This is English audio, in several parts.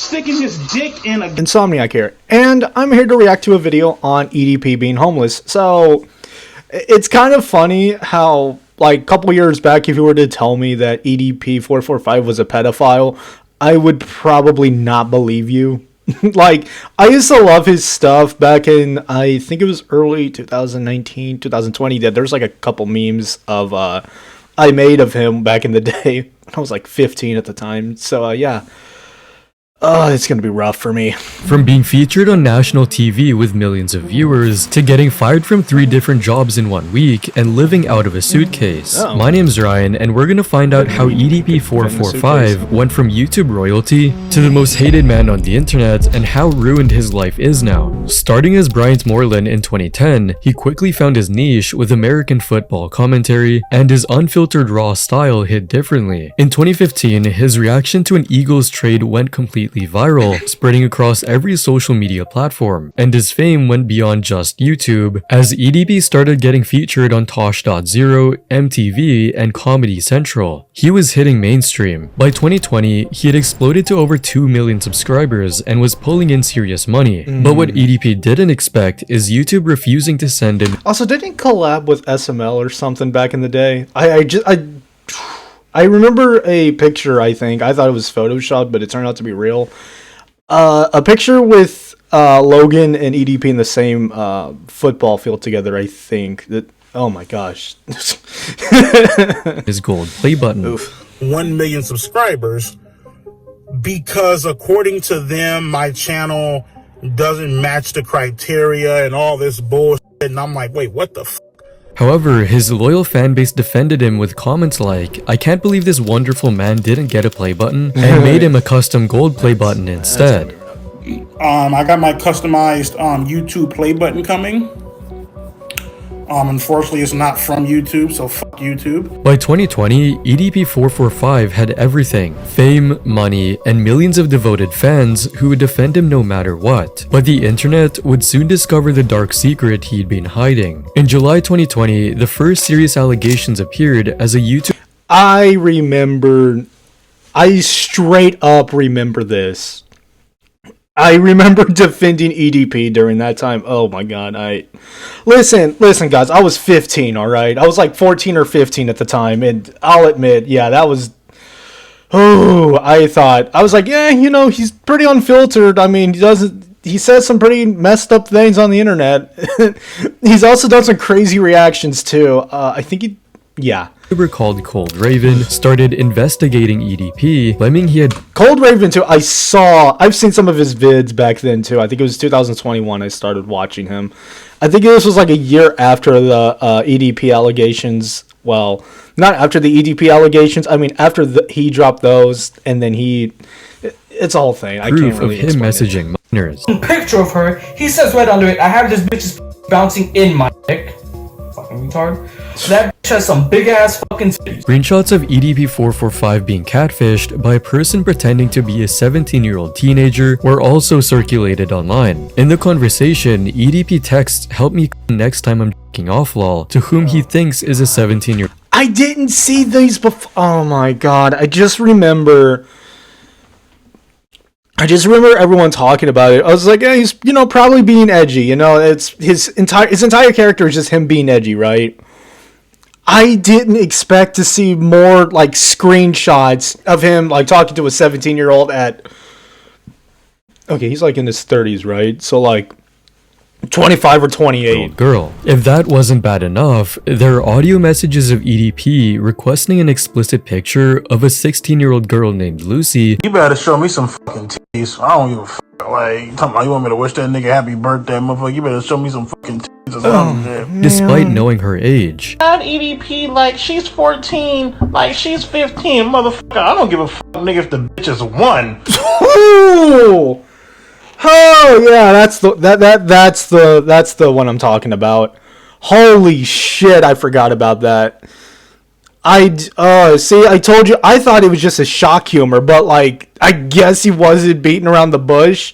sticking his dick in a Insomniac here, and I'm here to react to a video on EDP being homeless. So it's kind of funny how, like, a couple years back, if you were to tell me that EDP445 was a pedophile, I would probably not believe you. Like, I used to love his stuff back in, I think it was early 2019, 2020, that there's like a couple memes of I made of him back in the day. I was like 15 at the time. So yeah. It's gonna be rough for me. From being featured on national TV with millions of viewers, to getting fired from 3 different jobs in 1 week, and living out of a suitcase. My name's Ryan, and we're gonna find out how EDP445 went from YouTube royalty to the most hated man on the internet, and how ruined his life is now. Starting as Bryant Moreland in 2010, he quickly found his niche with American football commentary, and his unfiltered raw style hit differently. In 2015, his reaction to an Eagles trade went completely viral, spreading across every social media platform, and his fame went beyond just YouTube, as EDP started getting featured on Tosh.0, MTV, and Comedy Central. He was hitting mainstream. By 2020, he had exploded to over 2 million subscribers and was pulling in serious money. But what EDP didn't expect is YouTube refusing to send him. Also, didn't he collab with SML or something back in the day? I remember a picture, I think. I thought it was Photoshopped, but it turned out to be real. A picture with Logan and EDP in the same football field together, I think. Oh my gosh. His gold play button. Oof. 1 million subscribers because according to them, my channel doesn't match the criteria and all this bullshit. And I'm like, wait, what the f? However, his loyal fanbase defended him with comments like, "I can't believe this wonderful man didn't get a play button," and made him a custom gold play button instead. I got my customized YouTube play button coming. Unfortunately, it's not from YouTube, so fuck YouTube. By 2020, EDP445 had everything: fame, money, and millions of devoted fans who would defend him no matter what. But the internet would soon discover the dark secret he'd been hiding. In July 2020, the first serious allegations appeared as a YouTube... I straight up remember this. I remember defending EDP during that time. Oh my god, Listen guys, I was 15, alright? I was like 14 or 15 at the time, and I'll admit, yeah, that was... I was like, yeah, you know, he's pretty unfiltered. I mean, he says some pretty messed up things on the internet. He's also done some crazy reactions too. I think yeah. YouTuber called Cold Raven started investigating EDP, claiming he had... Cold Raven too, I've seen some of his vids back then too. I think it was 2021 I started watching him. I think this was like a year after the EDP allegations. Well, not after the EDP allegations. I mean, after he dropped those, and then it's a whole thing. I can't really explain it. Messaging minors. Picture of her. He says right under it, "I have this bitch bouncing in my dick." Fucking retard. That bitch has some big ass fucking titties. Screenshots of EDP445 being catfished by a person pretending to be a 17-year-old teenager were also circulated online. In the conversation, EDP texts, "Help me next time I'm jerking off lol," to whom he thinks is a 17-year-old. I didn't see these before. Oh my god, I just remember everyone talking about it. I was like, yeah, he's, you know, probably being edgy. You know, it's his entire character is just him being edgy, right? I didn't expect to see more like screenshots of him like talking to a 17-year-old at... Okay, he's like in his 30s, right? So like 25 or 28. Girl. If that wasn't bad enough, there are audio messages of EDP requesting an explicit picture of a 16-year-old girl named Lucy. "You better show me some fucking titties. I don't give a fuck. Like, you want me to wish that nigga happy birthday, motherfucker? You better show me some fucking titties or something." Despite knowing her age. Not EDP, like she's 14, like she's 15, motherfucker. I don't give a fuck, nigga, if the bitch is 1. Oh yeah, that's the one I'm talking about. Holy shit, I forgot about that. See, I told you, I thought it was just a shock humor, but like, I guess he wasn't beating around the bush.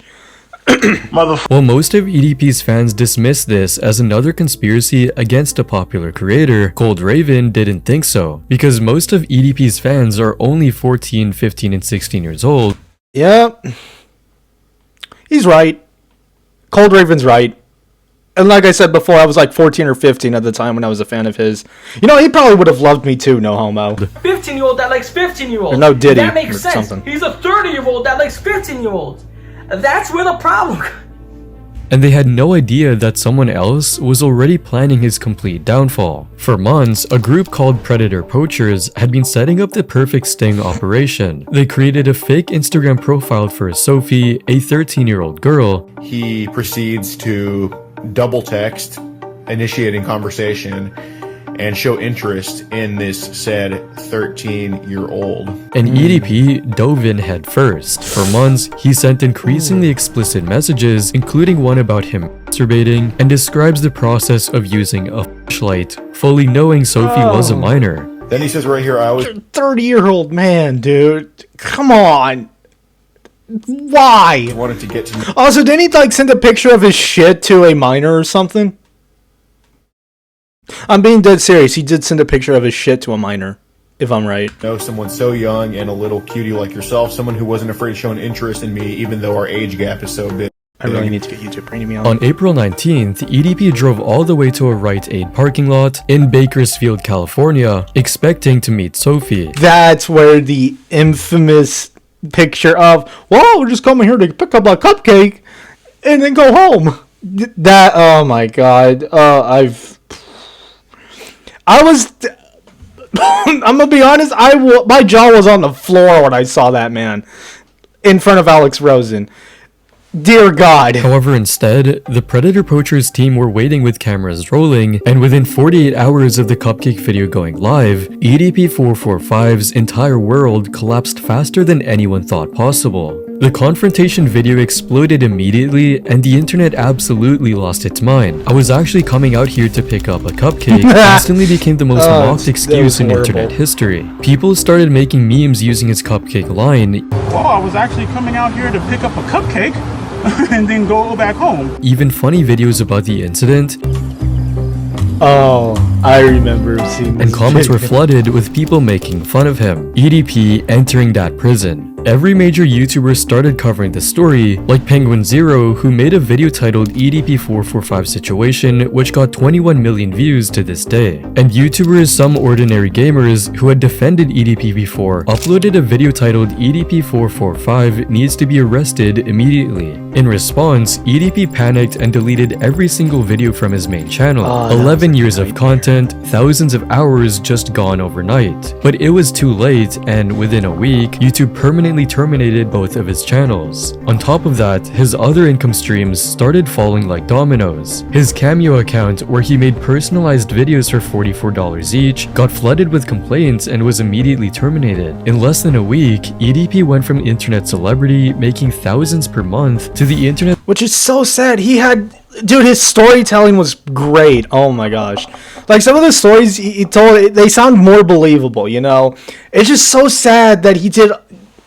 While most of EDP's fans dismissed this as another conspiracy against a popular creator, Cold Raven didn't think so, because most of EDP's fans are only 14, 15, and 16 years old. Yep. he's right. Cold Raven's right. And like I said before, I was like 14 or 15 at the time when I was a fan of his. You know, he probably would have loved me too, no homo. 15-year-old that likes 15-year-olds. Or no Diddy That makes or sense. something. He's a 30-year-old that likes 15-year-olds. That's where the problem. And they had no idea that someone else was already planning his complete downfall. For months, a group called Predator Poachers had been setting up the perfect sting operation. They created a fake Instagram profile for Sophie, a 13-year-old girl. He proceeds to double text, initiating conversation, and show interest in this said 13-year-old. And EDP dove in head first. For months, he sent increasingly explicit messages, including one about him masturbating, and describes the process of using a flashlight, fully knowing Sophie was a minor. Then he says right here, I was 30-year-old man, dude. Come on. Why? wanted to get to know Also, didn't he like send a picture of his shit to a minor or something? I'm being dead serious. He did send a picture of his shit to a minor, if I'm right. someone so young and a little cutie like yourself, someone who wasn't afraid to show an interest in me, even though our age gap is so big. I really need to get YouTube Premium. On April 19th, EDP drove all the way to a Rite Aid parking lot in Bakersfield, California, expecting to meet Sophie. That's where the infamous picture of, well, we're just coming here to pick up a cupcake and then go home. That, oh my god. I'm gonna be honest, my jaw was on the floor when I saw that man in front of Alex Rosen. Dear God. However, instead, the Predator Poachers team were waiting with cameras rolling, and within 48 hours of the cupcake video going live, EDP445's entire world collapsed faster than anyone thought possible. The confrontation video exploded immediately, and the internet absolutely lost its mind. I was actually coming out here to pick up a cupcake instantly became the most mocked excuse in internet history. People started making memes using his cupcake line. Well, I was actually coming out here to pick up a cupcake and then go back home. Even funny videos about the incident, Oh, I remember seeing this and comments were video. flooded with people making fun of him. EDP entering that prison. Every major YouTuber started covering the story, like Penguin Zero, who made a video titled EDP445 Situation, which got 21 million views to this day. And YouTubers Some Ordinary Gamers, who had defended EDP before, uploaded a video titled EDP445 Needs to be Arrested Immediately. In response, EDP panicked and deleted every single video from his main channel. 11 years of content, thousands of hours just gone overnight. But it was too late, and within a week, YouTube permanently terminated both of his channels. On top of that, his other income streams started falling like dominoes. His Cameo account, where he made personalized videos for $44 each, got flooded with complaints and was immediately terminated. In less than a week, EDP went from internet celebrity making thousands per month to the internet Which is so sad. Dude, his storytelling was great. Oh my gosh. Like, some of the stories he told, they sound more believable, you know? It's just so sad that he did...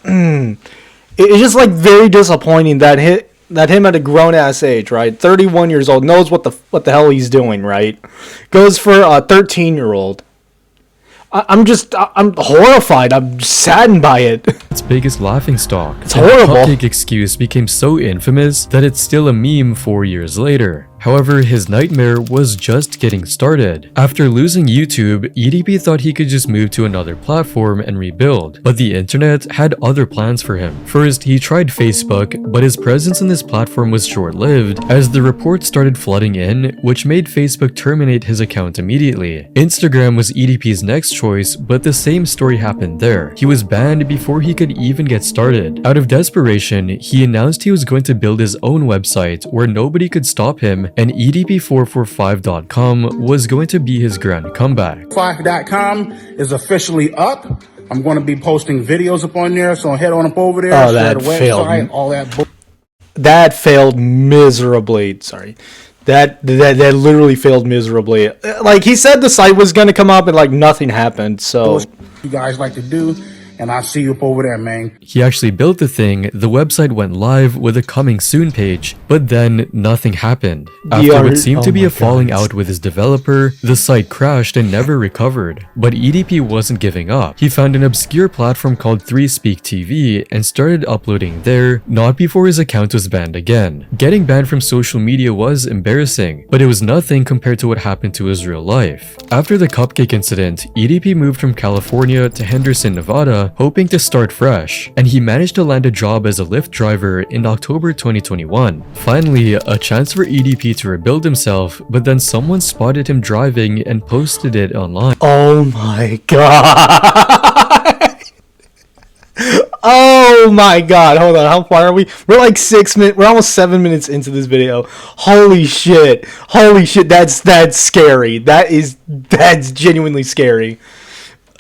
It's just, like, very disappointing that him at a grown-ass age, right? 31 years old, knows what the hell he's doing, right? Goes for a 13-year-old. I'm horrified. I'm saddened by it. its biggest laughingstock. It's horrible. The cupcake excuse became so infamous that it's still a meme 4 years later. However, his nightmare was just getting started. After losing YouTube, EDP thought he could just move to another platform and rebuild, but the internet had other plans for him. First, he tried Facebook, but his presence in this platform was short-lived as the reports started flooding in, which made Facebook terminate his account immediately. Instagram was EDP's next choice, but the same story happened there. He was banned before he could even get started. Out of desperation, he announced he was going to build his own website where nobody could stop him, and EDP445.com was going to be his grand comeback. 5.com is officially up. I'm going to be posting videos up on there, so head on up over there. Oh, share that the failed. website, all that. That failed miserably. Sorry. That literally failed miserably. Like, he said the site was going to come up and, like, nothing happened, so... You guys like to do. and I'll see you up over there, man. He actually built the thing, the website went live with a coming soon page, but then nothing happened. After what seemed to be a falling out with his developer, the site crashed and never recovered. But EDP wasn't giving up. He found an obscure platform called 3Speak TV and started uploading there, not before his account was banned again. Getting banned from social media was embarrassing, but it was nothing compared to what happened to his real life. After the cupcake incident, EDP moved from California to Henderson, Nevada, hoping to start fresh, and he managed to land a job as a Lyft driver in October 2021. Finally, a chance for EDP to rebuild himself, but then someone spotted him driving and posted it online. Oh my god. Oh my god. Hold on. How far are we? We're like 6 minutes. We're almost 7 minutes into this video. Holy shit. Holy shit. That's scary. That's genuinely scary.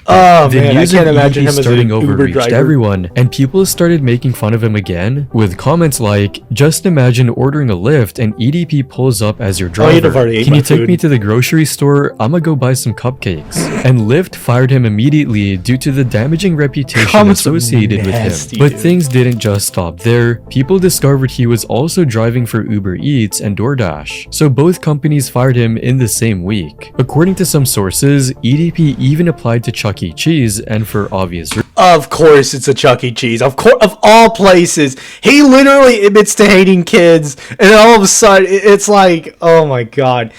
Oh The man, I news can't of imagine EDP him as an starting over Uber reached driver. everyone, and people started making fun of him again, with comments like, "Just imagine ordering a Lyft and EDP pulls up as your Oh, you'd driver. have already ate Can my you take food." me to the grocery store? I'ma go buy some cupcakes." And Lyft fired him immediately due to the damaging reputation Comments were associated nasty, with him. But dude. things didn't just stop there. People discovered he was also driving for Uber Eats and DoorDash, so both companies fired him in the same week. According to some sources, EDP even applied to Chuck E. Cheese, and for obvious reasons. Of course it's a Chuck E. Cheese. Of course, of all places. He literally admits to hating kids, and then all of a sudden it's like, oh my god.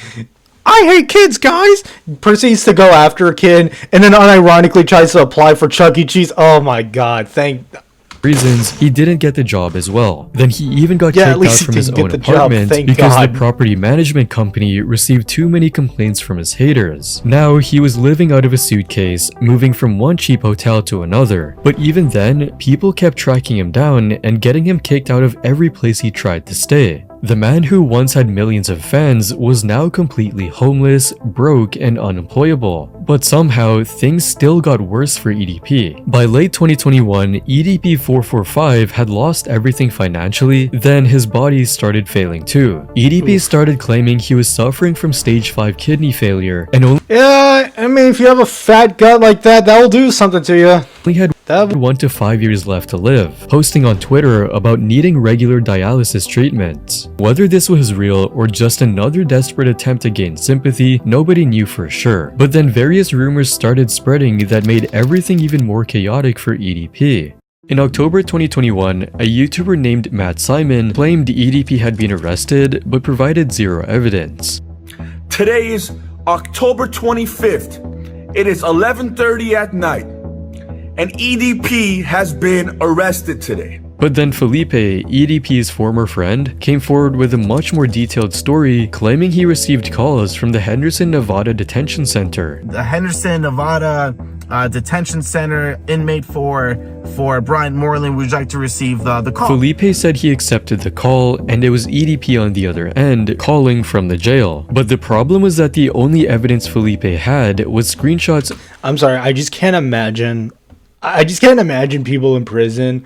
I hate kids, guys! Proceeds to go after a kid, and then unironically tries to apply for Chuck E. Cheese. Oh my god, reasons, he didn't get the job as well. Then he even got Yeah, at kicked least out he from his didn't get own the job, apartment thank because God. the property management company received too many complaints from his haters. Now he was living out of a suitcase, moving from one cheap hotel to another. But even then, people kept tracking him down and getting him kicked out of every place he tried to stay. The man who once had millions of fans was now completely homeless, broke, and unemployable. But somehow, things still got worse for EDP. By late 2021, EDP 445 had lost everything financially, then his body started failing too. EDP started claiming he was suffering from stage 5 kidney failure and only Yeah, I mean, if you have a fat gut like that, that'll do something to you. had 1 to 5 years left to live, posting on Twitter about needing regular dialysis treatments. Whether this was real or just another desperate attempt to gain sympathy, nobody knew for sure. But then various rumors started spreading that made everything even more chaotic for EDP. In October 2021, a YouTuber named Matt Simon claimed EDP had been arrested but provided zero evidence. Today is October 25th. It is 11:30 at night, and EDP has been arrested today. But then Felipe, EDP's former friend, came forward with a much more detailed story claiming he received calls from the Henderson, Nevada Detention Center. The Henderson, Nevada Detention Center inmate for Bryant Moreland would like to receive the call. Felipe said he accepted the call and it was EDP on the other end calling from the jail. But the problem was that the only evidence Felipe had was screenshots. I'm sorry, I just can't imagine people in prison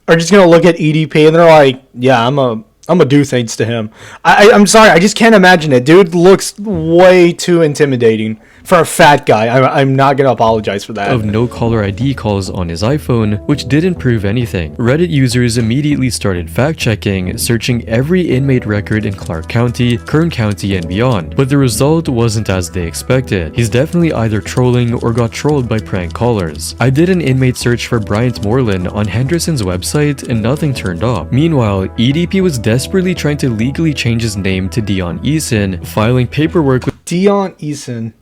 are just gonna look at EDP and they're like, yeah, I'm gonna do things to him. I'm sorry, I just can't imagine it. Dude looks way too intimidating for a fat guy. I'm not gonna apologize for that. Of no caller ID calls on his iPhone, which didn't prove anything. Reddit users immediately started fact-checking, searching every inmate record in Clark County, Kern County, and beyond. But the result wasn't as they expected. He's definitely either trolling or got trolled by prank callers. I did an inmate search for Bryant Moreland on Henderson's website and nothing turned up. Meanwhile, EDP was desperately trying to legally change his name to Dion Eason, filing paperwork with Dion Eason.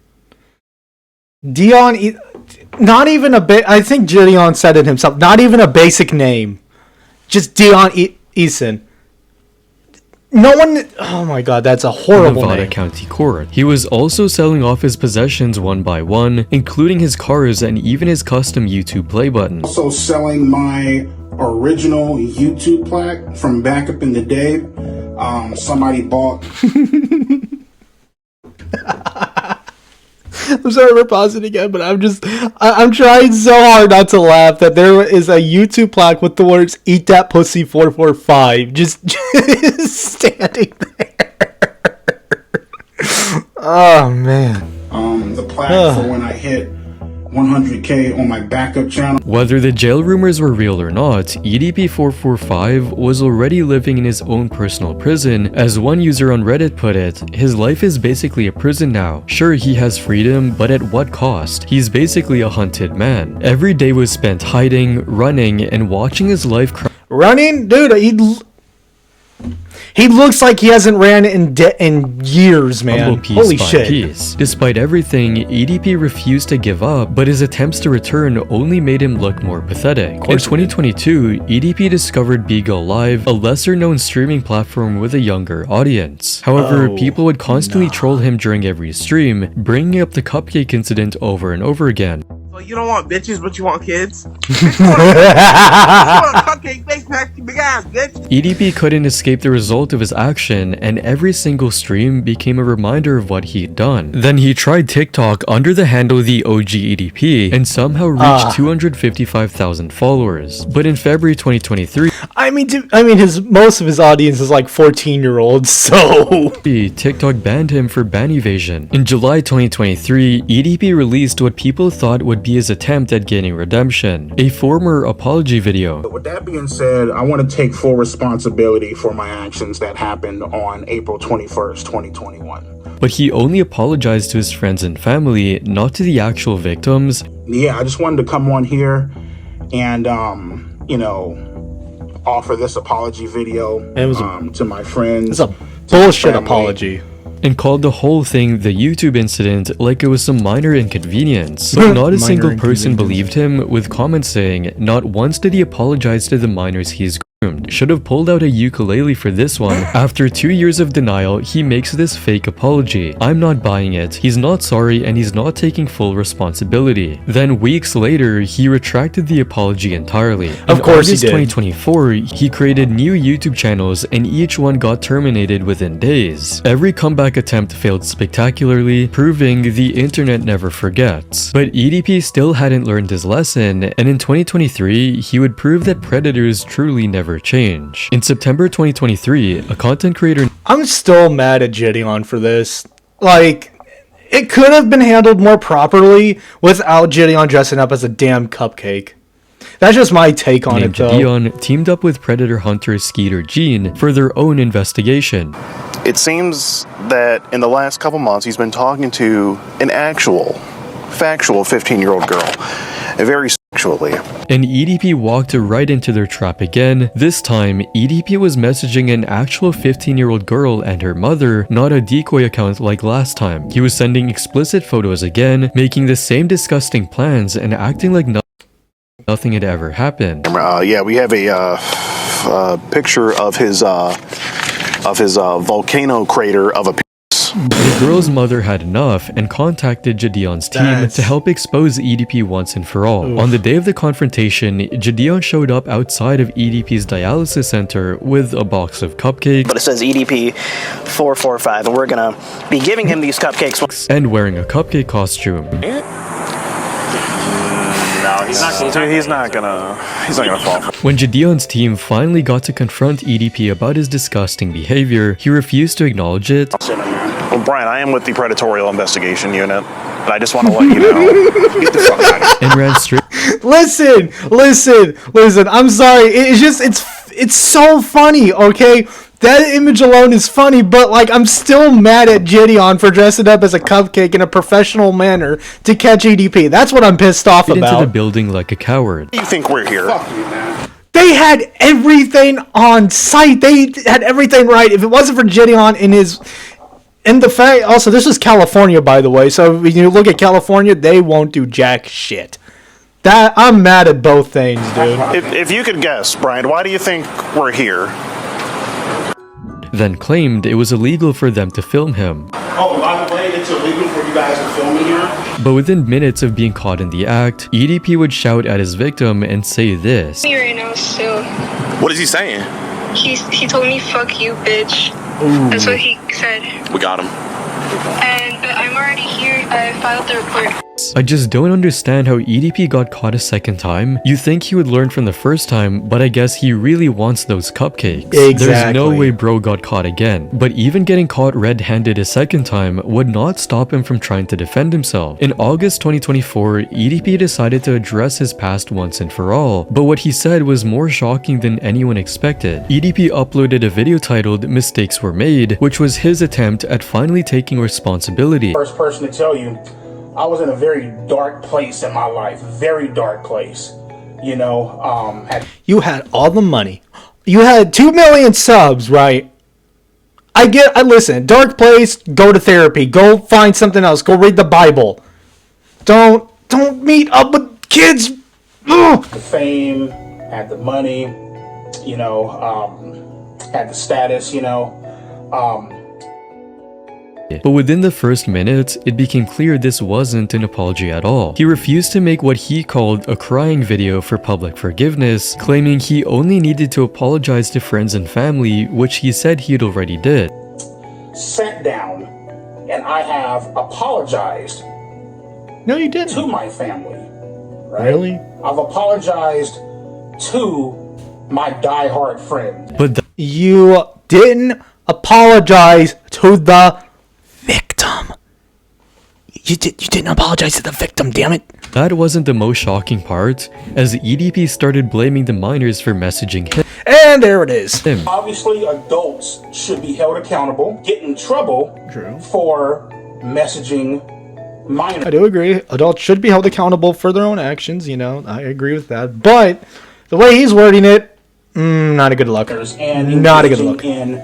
Not even a bit. I think Gideon said it himself. Not even a basic name. Just Dion Eason. No one. Oh my god, that's a horrible Nevada name. County Court. He was also selling off his possessions one by one, including his cars and even his custom YouTube play button. Also selling my original YouTube plaque from back up in the day. Somebody bought. I'm sorry for pausing again, but I'm trying so hard not to laugh that there is a YouTube plaque with the words "Eat That Pussy 445" just standing there. Oh man. The plaque for when I hit 100K on my backup channel. Whether the jail rumors were real or not, EDP445 was already living in his own personal prison. As one user on Reddit put it, his life is basically a prison now. Sure, he has freedom, but at what cost? He's basically a hunted man. Every day was spent hiding, running, and watching his life running? Dude, he looks like he hasn't ran in years, man. Holy shit. Piece. Despite everything, EDP refused to give up, but his attempts to return only made him look more pathetic. In 2022, EDP discovered BeGo Live, a lesser-known streaming platform with a younger audience. However, people would constantly troll him during every stream, bringing up the cupcake incident over and over again. You don't want bitches, but you want kids? Bitch, you want a cupcake face pack, you big ass bitch. EDP couldn't escape the result of his action, and every single stream became a reminder of what he'd done. Then he tried TikTok under the handle the OG EDP and somehow reached 255,000 followers. But in February 2023, most of his audience is like 14-year-olds, so TikTok banned him for ban evasion. In July 2023, EDP released what people thought would be his attempt at gaining redemption, a former apology video. With that being said, I want to take full responsibility for my actions that happened on April 21st, 2021. But he only apologized to his friends and family, not to the actual victims. Yeah, I just wanted to come on here and, offer this apology video to my friends. It's a bullshit apology. And called the whole thing the YouTube incident like it was some minor inconvenience. But not a single person believed him, with comments saying, not once did he apologize to the minors he's groomed. Should have pulled out a ukulele for this one. After 2 years of denial, he makes this fake apology. I'm not buying it. He's not sorry and he's not taking full responsibility. Then weeks later, he retracted the apology entirely. Of course he did. In August 2024, he created new YouTube channels and each one got terminated within days. Every comeback attempt failed spectacularly, proving the internet never forgets. But EDP still hadn't learned his lesson, and in 2023, he would prove that predators truly never change. In September 2023, a content creator— I'm still mad at Gideon for this. Like, it could have been handled more properly without Gideon dressing up as a damn cupcake. That's just my take on it, though. Gideon teamed up with predator hunter Skeeter Gene for their own investigation. It seems that in the last couple months, he's been talking to an factual 15-year-old girl, very sexually. And EDP walked right into their trap again. This time, EDP was messaging an actual 15-year-old girl and her mother, not a decoy account like last time. He was sending explicit photos again, making the same disgusting plans and acting like nothing had ever happened. Yeah, we have a picture of his volcano crater of a penis. The girl's mother had enough and contacted Gideon's team to help expose EDP once and for all. Oof. On the day of the confrontation, Gideon showed up outside of EDP's dialysis center with a box of cupcakes. But it says EDP445, and we're gonna be giving him these cupcakes. And wearing a cupcake costume. No, he's not gonna fall for it. When Gideon's team finally got to confront EDP about his disgusting behavior, he refused to acknowledge it. Well, Brian, I am with the Predatorial Investigation Unit, and I just want to let you know. Get the fuck out of here. And ran straight. Listen. I'm sorry. It's so funny, okay? That image alone is funny, but like I'm still mad at Gideon for dressing up as a cupcake in a professional manner to catch EDP. That's what I'm pissed off about. Into the building like a coward. You think we're here? Fuck you, man. They had everything on site. They had everything right. If it wasn't for Gideon and the fact, also this is California, by the way, so when you look at California, they won't do jack shit. That I'm mad at both things, dude. If you could guess, Brian, why do you think we're here? Then claimed it was illegal for them to film him. Oh, by the way, it's illegal for you guys to film me here? But within minutes of being caught in the act, EDP would shout at his victim and say this. Right now, still. What is he saying? He told me, "Fuck you, bitch." Ooh. That's what he said. We got him. And I'm already here. I filed the report. I just don't understand how EDP got caught a second time. You think he would learn from the first time, but I guess he really wants those cupcakes. Exactly. There's no way bro got caught again. But even getting caught red-handed a second time would not stop him from trying to defend himself. In August 2024, EDP decided to address his past once and for all, but what he said was more shocking than anyone expected. EDP uploaded a video titled "Mistakes Were Made," which was his attempt at finally taking responsibility. First person to tell you, I was in a very dark place in my life, very dark place. You know, You had all the money. You had 2 million subs, right? I listen, dark place, go to therapy. Go find something else. Go read the Bible. Don't meet up with kids. Ugh. the fame, had the money, you know, had the status, you know. But within the first minute, it became clear this wasn't an apology at all. He refused to make what he called a crying video for public forgiveness, claiming he only needed to apologize to friends and family, which he said he'd already did. Sat down and I have apologized. No, you didn't. To my family. Right? Really? I've apologized to my diehard friends. But you didn't apologize to the victim. You didn't apologize to the victim, damn it. that wasn't the most shocking part, as EDP started blaming the minors for messaging him. And there it is. Obviously, adults should be held accountable, get in trouble for messaging minors. I do agree. Adults should be held accountable for their own actions, you know. I agree with that. But the way he's wording it, not a good look. And not a good look. In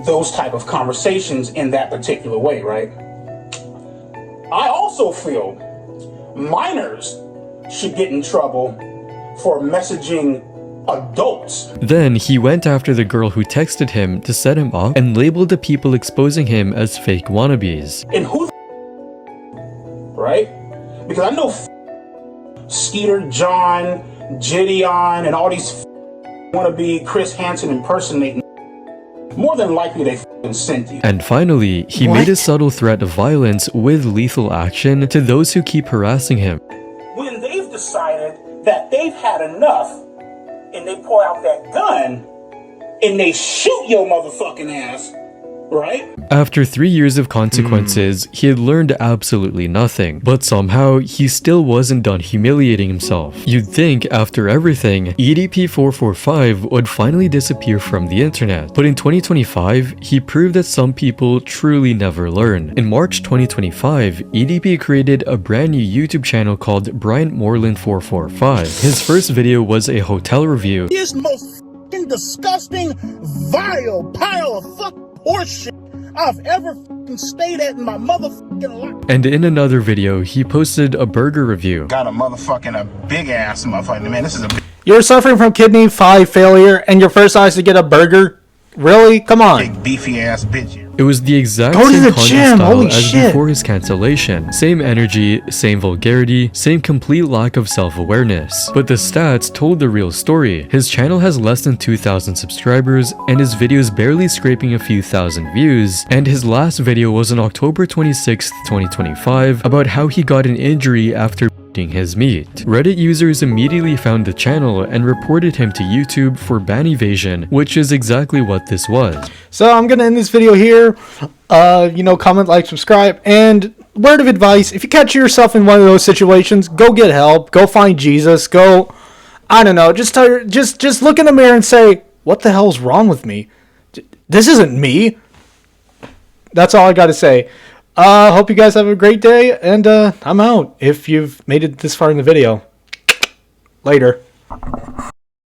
those type of conversations in that particular way, right? I also feel minors should get in trouble for messaging adults. Then he went after the girl who texted him to set him up and labeled the people exposing him as fake wannabes. And who, right? Because I know Skeeter John, Gideon, and all these wannabe Chris Hansen impersonating. More than likely they sent you. And finally, he made a subtle threat of violence with lethal action to those who keep harassing him. When they've decided that they've had enough and they pull out that gun and they shoot your motherfucking ass, right? After 3 years of consequences, he had learned absolutely nothing, but somehow he still wasn't done humiliating himself. You'd think after everything, EDP445 would finally disappear from the internet, but in 2025, he proved that some people truly never learn. In March 2025, EDP created a brand new YouTube channel called Bryant Moreland 445. His first video was a hotel review. This most fucking disgusting, vile pile of fuck horseshit I've ever fucking stayed at in my motherfucking life. And in another video, he posted a burger review. Got a big ass motherfucking man. This is a You're suffering from kidney 5 failure and your first eyes to get a burger? Really? Come on. big beefy ass bitch. It was the exact Go to same the content gym, style holy as shit. before his cancellation. Same energy, same vulgarity, same complete lack of self-awareness. But the stats told the real story. His channel has less than 2,000 subscribers, and his videos barely scraping a few thousand views. And his last video was on October 26th, 2025, about how he got an injury after eating his meat. Reddit users immediately found the channel and reported him to YouTube for ban evasion, which is exactly what this was. So I'm gonna end this video here. Comment, like, subscribe, and word of advice: if you catch yourself in one of those situations, go get help. Go find Jesus. Go, I don't know. Just look in the mirror and say, "What the hell's wrong with me? This isn't me." That's all I gotta say. Hope you guys have a great day, and I'm out. If you've made it this far in the video, later.